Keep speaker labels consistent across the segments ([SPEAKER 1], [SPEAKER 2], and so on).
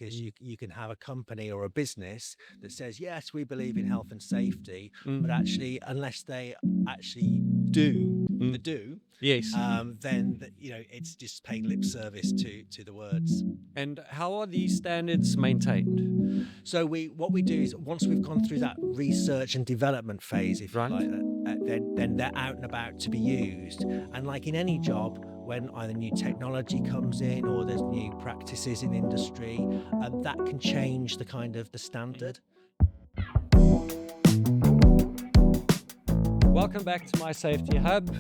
[SPEAKER 1] because you can have a company or a business that says, yes, we believe in health and safety, but actually, unless they actually do the do,
[SPEAKER 2] Yes.
[SPEAKER 1] then it's just paying lip service to the words.
[SPEAKER 2] And how are these standards maintained?
[SPEAKER 1] So what we do is, once we've gone through that research and development phase, if you
[SPEAKER 2] Right.
[SPEAKER 1] like, then they're out and about to be used. And like in any job, when either new technology comes in or there's new practices in industry, that can change the kind of the standard.
[SPEAKER 2] Welcome back to My Safety Hub.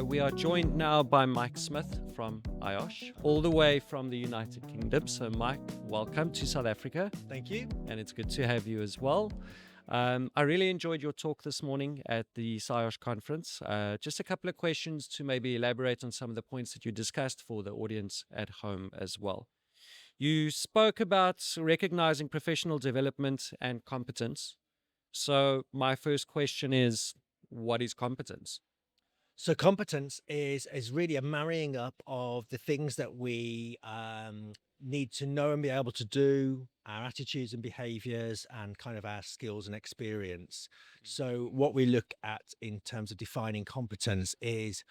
[SPEAKER 2] We are joined now by Mike Smith from IOSH, all the way from the United Kingdom. So Mike, welcome to South Africa.
[SPEAKER 1] Thank you.
[SPEAKER 2] And it's good to have you as well. I really enjoyed your talk this morning at the Saiosh conference. Just a couple of questions to maybe elaborate on some of the points that you discussed for the audience at home as well. You spoke about recognizing professional development and competence. So my first question is, what is competence?
[SPEAKER 1] So competence is really a marrying up of the things that we need to know and be able to do, our attitudes and behaviors, and kind of our skills and experience. So what we look at in terms of defining competence is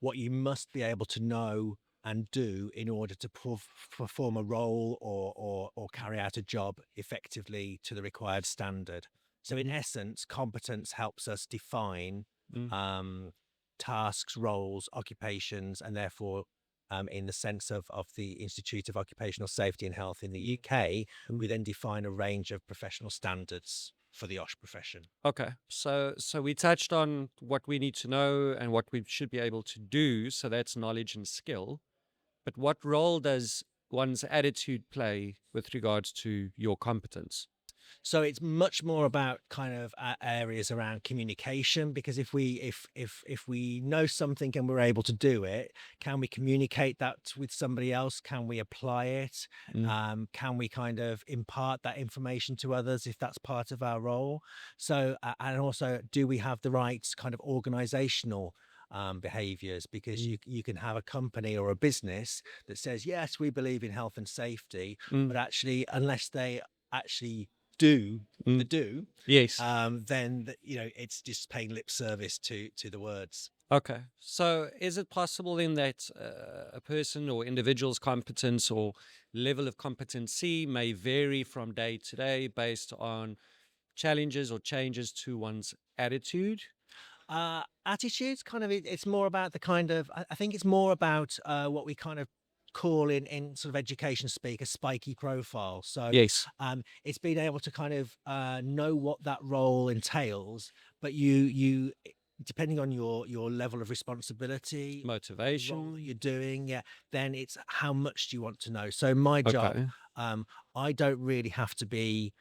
[SPEAKER 1] what you must be able to know and do in order to perform a role or carry out a job effectively to the required standard. So in essence, competence helps us define tasks, roles, occupations, and therefore, in the sense of the Institute of Occupational Safety and Health in the UK, we then define a range of professional standards for the OSH profession.
[SPEAKER 2] Okay, so we touched on what we need to know and what we should be able to do. So that's knowledge and skill. But what role does one's attitude play with regards to your competence?
[SPEAKER 1] So it's much more about kind of areas around communication, because if we know something and we're able to do it, can we communicate that with somebody else? Can we apply it? Can we kind of impart that information to others if that's part of our role? So and also, do we have the right kind of organizational behaviors? Because you can have a company or a business that says, yes, we believe in health and safety, but actually, unless they actually do the do,
[SPEAKER 2] Yes.
[SPEAKER 1] then it's just paying lip service to the words.
[SPEAKER 2] Okay. So is it possible then that a person or individual's competence or level of competency may vary from day to day based on challenges or changes to one's attitude?
[SPEAKER 1] Attitudes, kind of, it's more about the kind of, I think it's more about what we kind of call in sort of education speak a spiky profile. So
[SPEAKER 2] Yes.
[SPEAKER 1] it's being able to kind of know what that role entails, but you depending on your level of responsibility, the role
[SPEAKER 2] Motivation.
[SPEAKER 1] that you're doing, then it's how much do you want to know. So my job,
[SPEAKER 2] Okay.
[SPEAKER 1] I don't really have to be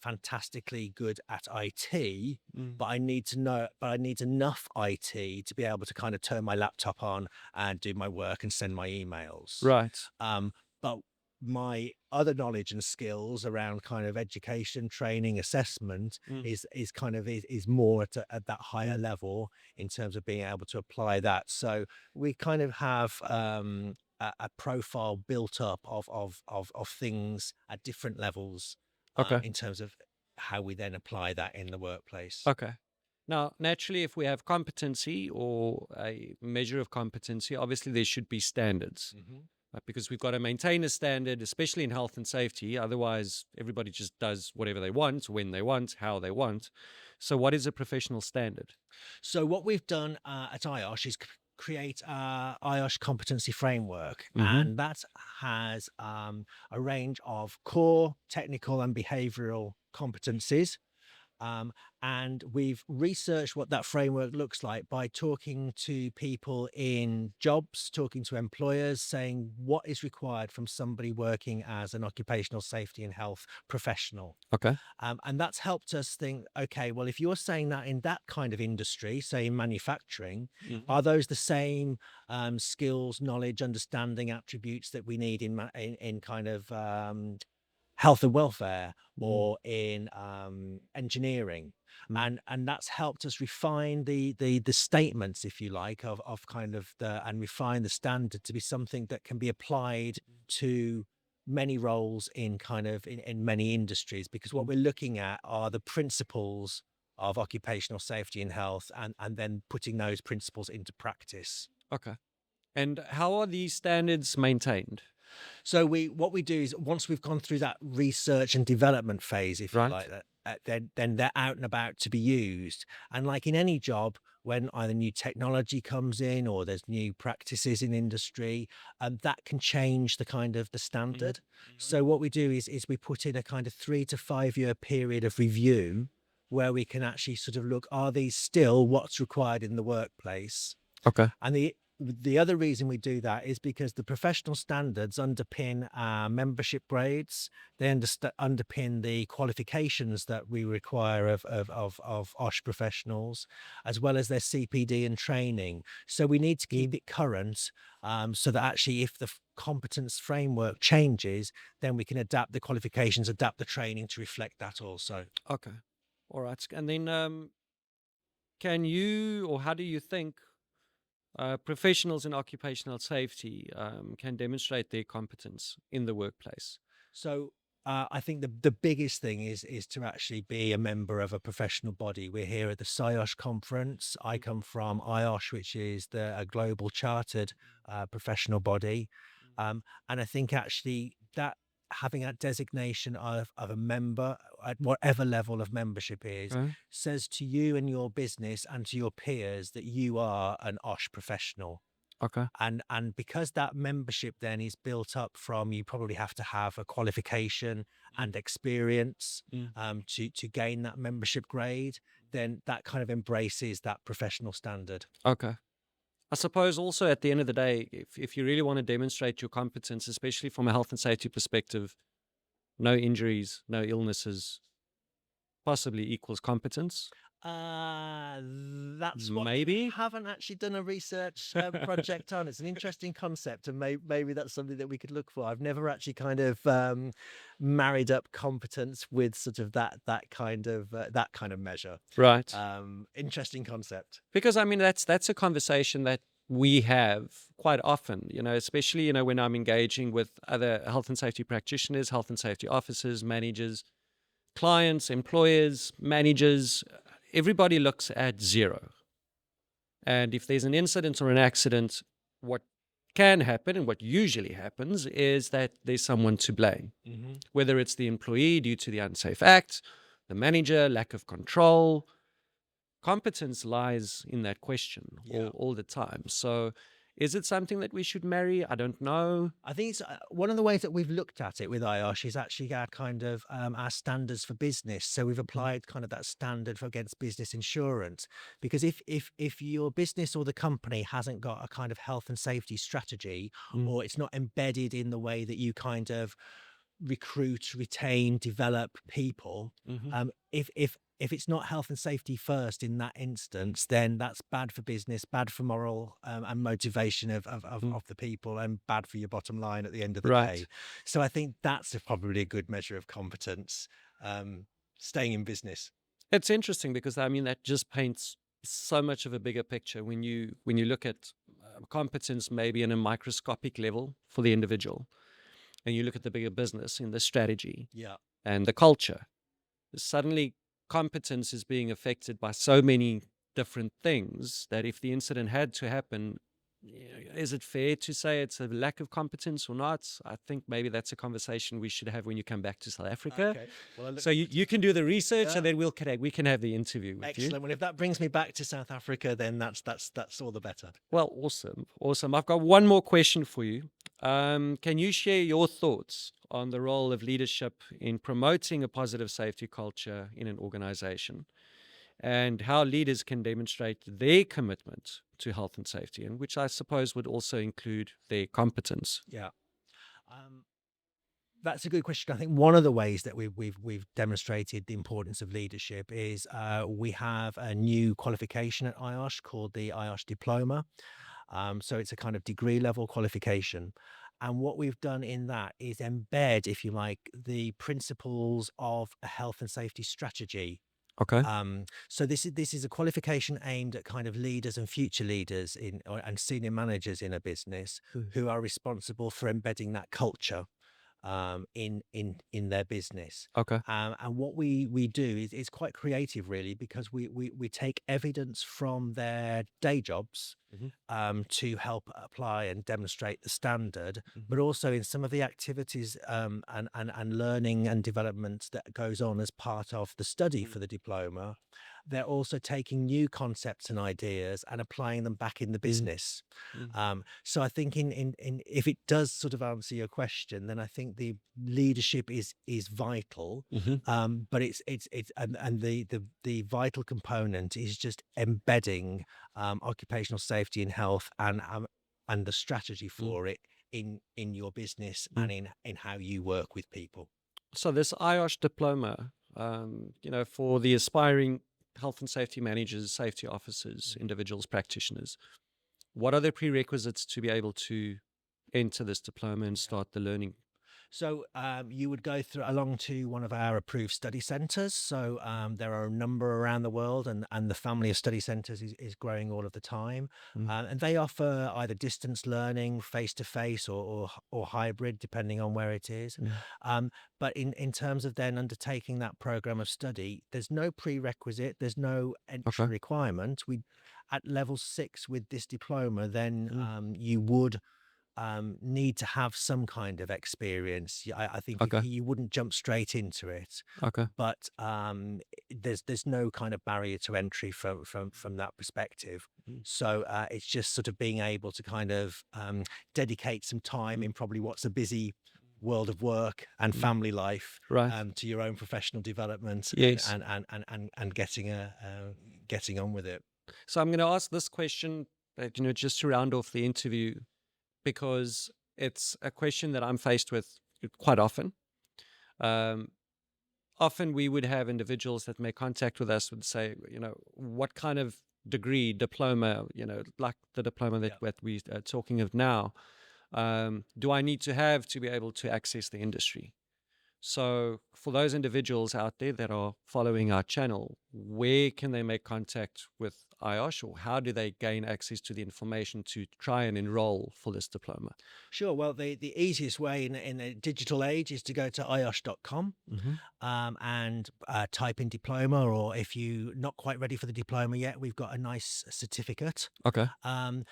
[SPEAKER 1] fantastically good at IT, but I need to know, but I need enough IT to be able to kind of turn my laptop on and do my work and send my emails.
[SPEAKER 2] Right.
[SPEAKER 1] But my other knowledge and skills around kind of education, training, assessment is more at that higher level in terms of being able to apply that. So we kind of have a profile built up of things at different levels
[SPEAKER 2] Okay.
[SPEAKER 1] in terms of how we then apply that in the workplace.
[SPEAKER 2] Okay. Now, naturally, if we have competency or a measure of competency, obviously there should be standards, right? Because we've got to maintain a standard, especially in health and safety. Otherwise, everybody just does whatever they want, when they want, how they want. So what is a professional standard?
[SPEAKER 1] So what we've done at IOSH is create our IOSH competency framework, and that has a range of core, technical, and behavioural competencies. And we've researched what that framework looks like by talking to people in jobs, talking to employers, saying what is required from somebody working as an occupational safety and health professional.
[SPEAKER 2] Okay.
[SPEAKER 1] And that's helped us think, okay, well, if you're saying that in that kind of industry, say in manufacturing, are those the same skills, knowledge, understanding, attributes that we need in kind of health and welfare or in engineering? And that's helped us refine the statements, if you like, of kind of and refine the standard to be something that can be applied to many roles in kind of in many industries, because what
[SPEAKER 2] Mm.
[SPEAKER 1] we're looking at are the principles of occupational safety and health, and then putting those principles into practice.
[SPEAKER 2] Okay. And how are these standards maintained?
[SPEAKER 1] So what we do is, once we've gone through that research and development phase, if you
[SPEAKER 2] Right.
[SPEAKER 1] like, that then they're out and about to be used. And like in any job, when either new technology comes in or there's new practices in industry, that can change the kind of the
[SPEAKER 2] Hmm.
[SPEAKER 1] standard.
[SPEAKER 2] Hmm.
[SPEAKER 1] So what we do is we put in a kind of 3 to 5 year period of review, where we can actually sort of look, are these still what's required in the workplace?
[SPEAKER 2] Okay.
[SPEAKER 1] And the other reason we do that is because the professional standards underpin our membership grades. They underpin the qualifications that we require of OSH professionals, as well as their CPD and training. So we need to
[SPEAKER 2] Mm.
[SPEAKER 1] keep it current, so that actually, if the competence framework changes, then we can adapt the qualifications, adapt the training to reflect that also.
[SPEAKER 2] Okay. All right. And then, can you, or how do you think professionals in occupational safety can demonstrate their competence in the workplace?
[SPEAKER 1] So I think the biggest thing is to actually be a member of a professional body. We're here at the Saiosh conference. I
[SPEAKER 2] Mm.
[SPEAKER 1] come from IOSH, which is a global chartered professional body, and I think actually that having that designation of a member at whatever level of membership is,
[SPEAKER 2] Okay.
[SPEAKER 1] says to you and your business and to your peers that you are an OSH professional.
[SPEAKER 2] Okay.
[SPEAKER 1] And because that membership then is built up from, you probably have to have a qualification
[SPEAKER 2] Mm.
[SPEAKER 1] and experience,
[SPEAKER 2] Mm.
[SPEAKER 1] to gain that membership grade, then that kind of embraces that professional standard.
[SPEAKER 2] Okay. I suppose also at the end of the day, if you really want to demonstrate your competence, especially from a health and safety perspective, no injuries, no illnesses possibly equals competence.
[SPEAKER 1] Uh, that's what we
[SPEAKER 2] Maybe.
[SPEAKER 1] haven't actually done a research project on. It's an interesting concept, and maybe that's something that we could look for. I've never actually kind of married up competence with sort of that kind of measure.
[SPEAKER 2] Right.
[SPEAKER 1] Interesting concept.
[SPEAKER 2] Because I mean that's a conversation that we have quite often, especially, when I'm engaging with other health and safety practitioners, health and safety officers, managers, clients, employers, managers. Everybody looks at zero. And if there's an incident or an accident, what can happen and what usually happens is that there's someone to blame,
[SPEAKER 1] Hmm.
[SPEAKER 2] whether it's the employee due to the unsafe act, the manager, lack of control. Competence lies in that question
[SPEAKER 1] Yeah.
[SPEAKER 2] all the time. So, is it something that we should marry? I don't know.
[SPEAKER 1] I think it's one of the ways that we've looked at it with IOSH is actually our kind of our standards for business. So we've
[SPEAKER 2] Mm.
[SPEAKER 1] applied kind of that standard for against business insurance, because if your business or the company hasn't got a kind of health and safety strategy,
[SPEAKER 2] Mm.
[SPEAKER 1] or it's not embedded in the way that you kind of recruit, retain, develop people.
[SPEAKER 2] Hmm.
[SPEAKER 1] If it's not health and safety first in that instance, then that's bad for business, bad for moral and motivation
[SPEAKER 2] Mm.
[SPEAKER 1] of the people, and bad for your bottom line at the end of the
[SPEAKER 2] Right.
[SPEAKER 1] day. So I think that's probably a good measure of competence, um, staying in business.
[SPEAKER 2] It's interesting because I mean that just paints so much of a bigger picture when you look at competence maybe in a microscopic level for the individual, and you look at the bigger business in the strategy
[SPEAKER 1] Yeah.
[SPEAKER 2] and the culture. Suddenly competence is being affected by so many different things that if the incident had to happen, is it fair to say it's a lack of competence or not? I think maybe that's a conversation we should have when you come back to South Africa.
[SPEAKER 1] Okay. Well, I look
[SPEAKER 2] So you,
[SPEAKER 1] forward to
[SPEAKER 2] you can do the research
[SPEAKER 1] that.
[SPEAKER 2] and then we can have the interview with you.
[SPEAKER 1] Excellent. Well, if that brings me back to South Africa, then that's all the better.
[SPEAKER 2] Well, awesome. Awesome. I've got one more question for you. Can you share your thoughts on the role of leadership in promoting a positive safety culture in an organization, and how leaders can demonstrate their commitment to health and safety, and which I suppose would also include their competence?
[SPEAKER 1] Yeah. Um, That's a good question. I think one of the ways that we've demonstrated the importance of leadership is, we have a new qualification at IOSH called the IOSH Diploma. So it's a kind of degree level qualification. And what we've done in that is embed, if you like, the principles of a health and safety strategy.
[SPEAKER 2] Okay.
[SPEAKER 1] So this is a qualification aimed at kind of leaders and future leaders and senior managers in a business, who are responsible for embedding that culture. in their business.
[SPEAKER 2] Okay.
[SPEAKER 1] And what we do is quite creative, really, because we take evidence from their day jobs
[SPEAKER 2] Hmm.
[SPEAKER 1] to help apply and demonstrate the standard,
[SPEAKER 2] Hmm.
[SPEAKER 1] but also in some of the activities and learning and development that goes on as part of the study for the diploma. They're also taking new concepts and ideas and applying them back in the
[SPEAKER 2] Mm.
[SPEAKER 1] business.
[SPEAKER 2] Mm.
[SPEAKER 1] So I think in if it does sort of answer your question, then I think the leadership is vital,
[SPEAKER 2] Hmm.
[SPEAKER 1] but it's and the vital component is just embedding occupational safety and health and the strategy
[SPEAKER 2] Mm.
[SPEAKER 1] for it in your business
[SPEAKER 2] Mm.
[SPEAKER 1] and in how you work with people.
[SPEAKER 2] So this IOSH diploma, for the aspiring health and safety managers, safety officers,
[SPEAKER 1] Mhm.
[SPEAKER 2] individuals, practitioners, what are the prerequisites to be able to enter this diploma and
[SPEAKER 1] Yeah.
[SPEAKER 2] start the learning?
[SPEAKER 1] So you would go through along to one of our approved study centres. So there are a number around the world, and the family of study centres is growing all of the time.
[SPEAKER 2] Mm.
[SPEAKER 1] And they offer either distance learning, face to face, or hybrid, depending on where it is.
[SPEAKER 2] Mm.
[SPEAKER 1] But in terms of then undertaking that program of study, there's no prerequisite, there's no entry
[SPEAKER 2] Okay.
[SPEAKER 1] requirement. We at level 6 with this diploma, then
[SPEAKER 2] Mm.
[SPEAKER 1] you would need to have some kind of experience. I think if
[SPEAKER 2] Okay.
[SPEAKER 1] you wouldn't jump straight into it,
[SPEAKER 2] Okay.
[SPEAKER 1] but there's no kind of barrier to entry from that perspective.
[SPEAKER 2] Mm.
[SPEAKER 1] So it's just sort of being able to kind of dedicate some time
[SPEAKER 2] Mm.
[SPEAKER 1] in probably what's a busy world of work and
[SPEAKER 2] Mm.
[SPEAKER 1] family life
[SPEAKER 2] Right.
[SPEAKER 1] to your own professional development
[SPEAKER 2] Yes.
[SPEAKER 1] and getting on with it.
[SPEAKER 2] So I'm going to ask this question, just to round off the interview, because it's a question that I'm faced with quite often. Um, Often we would have individuals that make contact with us would say, what kind of degree, diploma, like the diploma
[SPEAKER 1] Yeah.
[SPEAKER 2] that we are talking of now, do I need to have to be able to access the industry? So, for those individuals out there that are following our channel, where can they make contact with IOSH, or how do they gain access to the information to try and enroll for this diploma?
[SPEAKER 1] Sure. Well, the easiest way in a digital age is to go to iosh.com
[SPEAKER 2] Hmm.
[SPEAKER 1] and type in diploma, or if you're not quite ready for the diploma yet, we've got a nice certificate.
[SPEAKER 2] Okay.
[SPEAKER 1] And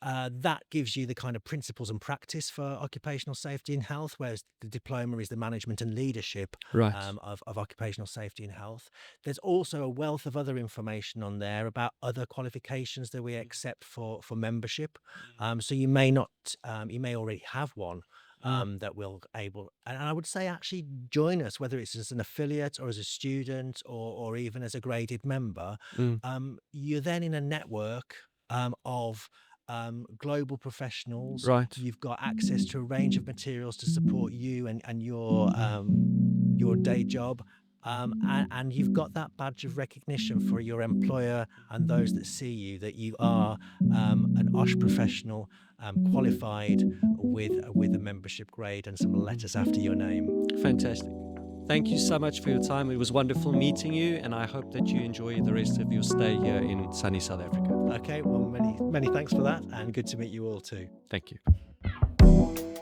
[SPEAKER 1] that gives you the kind of principles and practice for occupational safety and health, whereas the diploma is the management and leadership
[SPEAKER 2] Right.
[SPEAKER 1] of occupational safety and health. There's also a wealth of other information on there about other qualifications that we accept for membership. So you may already have one
[SPEAKER 2] Mm.
[SPEAKER 1] that will able, and I would say actually join us, whether it's as an affiliate or as a student or even as a graded member.
[SPEAKER 2] Mm.
[SPEAKER 1] You're then in a network of global professionals.
[SPEAKER 2] Right.
[SPEAKER 1] You've got access to a range of materials to support you and your day job. And you've got that badge of recognition for your employer and those that see you that you are an OSH professional, qualified with a membership grade and some letters after your name.
[SPEAKER 2] Fantastic. Thank you so much for your time. It was wonderful meeting you, and I hope that you enjoy the rest of your stay here in sunny South Africa.
[SPEAKER 1] Okay, well, many thanks for that, and good to meet you all too.
[SPEAKER 2] Thank you.